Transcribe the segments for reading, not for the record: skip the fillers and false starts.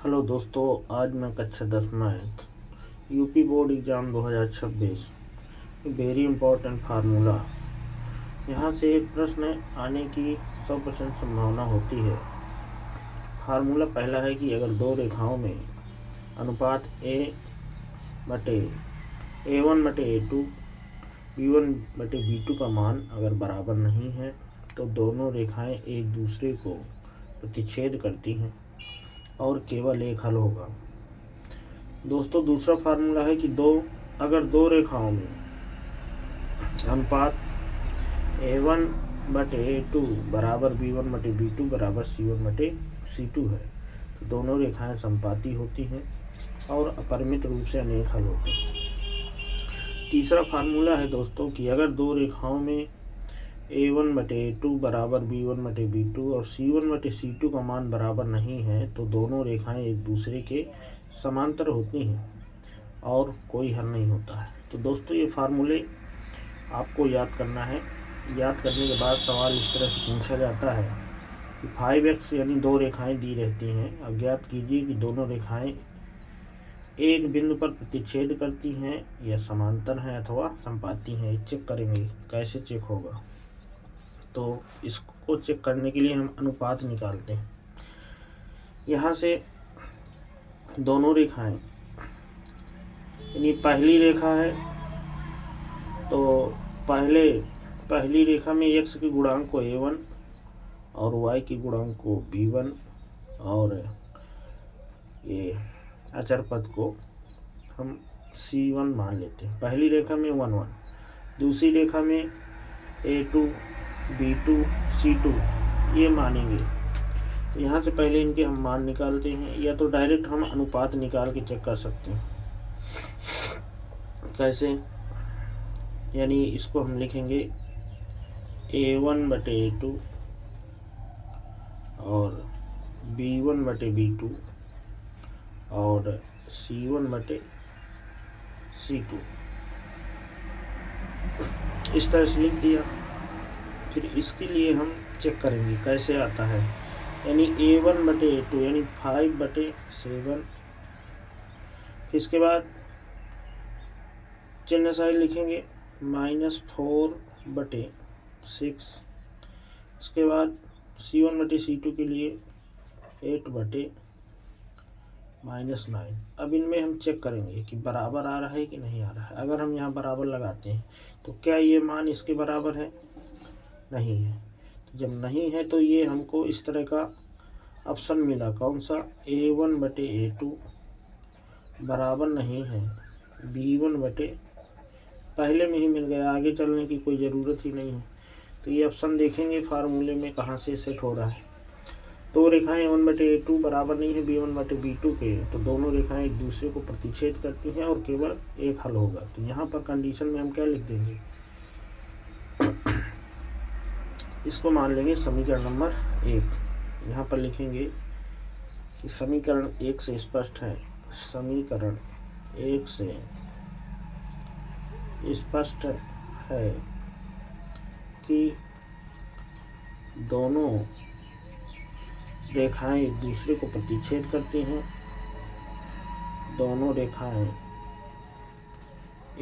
Hello दोस्तों, आज मैं कक्षा 10 math UP board exam 2026 very important formula. यहाँ से एक प्रश्न आने की 100% संभावना होती है। फार्मूला पहला है कि अगर दो रेखाओं में अनुपात A/A1/A2 B1/B2 का मान अगर बराबर नहीं है तो दोनों रेखाएं एक दूसरे को प्रतिच्छेद करती हैं और केवल एक हल होगा। दोस्तों, दूसरा फार्मूला है कि अगर दो रेखाओं में अनुपात A1/A2 बराबर B1/B2 बराबर C1/C2 है तो दोनों रेखाएं समपाती होती हैं और अपरिमित रूप से अनेक हल होते हैं। तीसरा फार्मूला है दोस्तों कि अगर दो रेखाओं में A1/A2 बराबर B1/B2 और C1/C2 का मान बराबर नहीं है तो दोनों रेखाएं एक दूसरे के समांतर होती हैं और कोई हल नहीं होता है। तो दोस्तों, ये फार्मूले आपको याद करना है। याद करने के बाद सवाल इस तरह से पूछा जाता है कि 5x यानी दो रेखाएं दी रहती हैं। अब ज्ञात कीजिए कि दोनों रेखाएं एक बिंदु पर प्रतिच्छेद करती हैं या समांतर हैं अथवा समपाती हैं। चेक करेंगे कैसे चेक होगा। तो इसको चेक करने के लिए हम अनुपात निकालते हैं। यहाँ से दोनों रेखाएं यानी पहली रेखा है तो पहली रेखा में x के गुणांक को A1 और y के गुणांक को B1 और ये अचर पद को हम C1 मान लेते हैं। पहली रेखा में 1 1, दूसरी रेखा में A2 B2 C2 ये मानेंगे। तो यहाँ से पहले इनके हम मान निकालते हैं, या तो डायरेक्ट हम अनुपात निकाल के चेक कर सकते हैं। कैसे? यानी इसको हम लिखेंगे A1/A2 और B1/B2 और C1/C2 इस तरह से लिख दिया। फिर इसके लिए हम चेक करेंगे कैसे आता है। यानी A1/A2 यानी 5/7। इसके बाद चिन्ह साइड लिखेंगे -4/6। इसके बाद C1/C2 के लिए 8/-9। अब इनमें हम चेक करेंगे कि बराबर आ रहा है कि नहीं आ रहा है। अगर हम यहाँ बराबर लगाते हैं तो क्या ये मान इसके बराबर है? नहीं है। तो जब नहीं है तो ये हमको इस तरह का ऑप्शन मिला। कौन सा? A1/A2 बराबर नहीं है B1 पहले में ही मिल गया, आगे चलने की कोई ज़रूरत ही नहीं है। तो ये ऑप्शन देखेंगे फार्मूले में कहाँ से सेट हो रहा है। दो रेखाएं A1/A2 बराबर नहीं है B1/B2 के तो दोनों रेखाएं एक दूसरे को प्रतिच्छेद करती हैं और केवल एक हल होगा। तो यहाँ पर कंडीशन में हम क्या लिख देंगे? इसको मान लेंगे समीकरण नंबर 1। यहाँ पर लिखेंगे कि समीकरण 1 से स्पष्ट है। समीकरण 1 से स्पष्ट है कि दोनों रेखाएं एक दूसरे को प्रतिच्छेद करती हैं। दोनों रेखाएं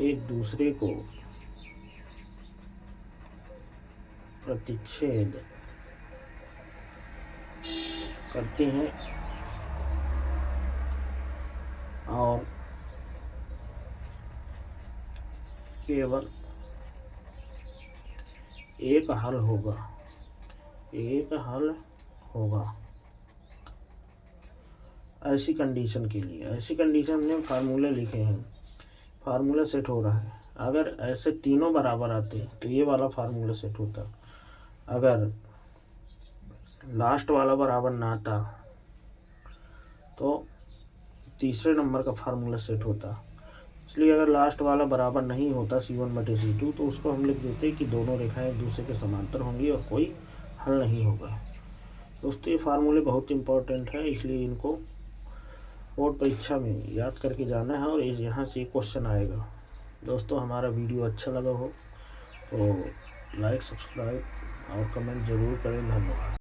एक दूसरे को प्रतिच्छेद करती हैं और केवल एक हल होगा। ऐसी कंडीशन के लिए, ऐसी कंडीशन में फार्मूले लिखे हैं। फार्मूला सेट हो रहा है। अगर ऐसे तीनों बराबर आते तो ये वाला फार्मूला सेट होता। अगर लास्ट वाला बराबर ना आता तो तीसरे नंबर का फार्मूला सेट होता। इसलिए अगर लास्ट वाला बराबर नहीं होता C1/C2 तो उसको हम लिख देते कि दोनों रेखाएं एक दूसरे के समांतर होंगी और कोई हल नहीं होगा। दोस्तों, ये फार्मूले बहुत इंपॉर्टेंट है, इसलिए इनको बोर्ड परीक्षा में याद करके जाना है और यहाँ से क्वेश्चन आएगा। दोस्तों, हमारा वीडियो अच्छा लगा हो तो लाइक, सब्सक्राइब और कमेंट ज़रूर करें। धन्यवाद।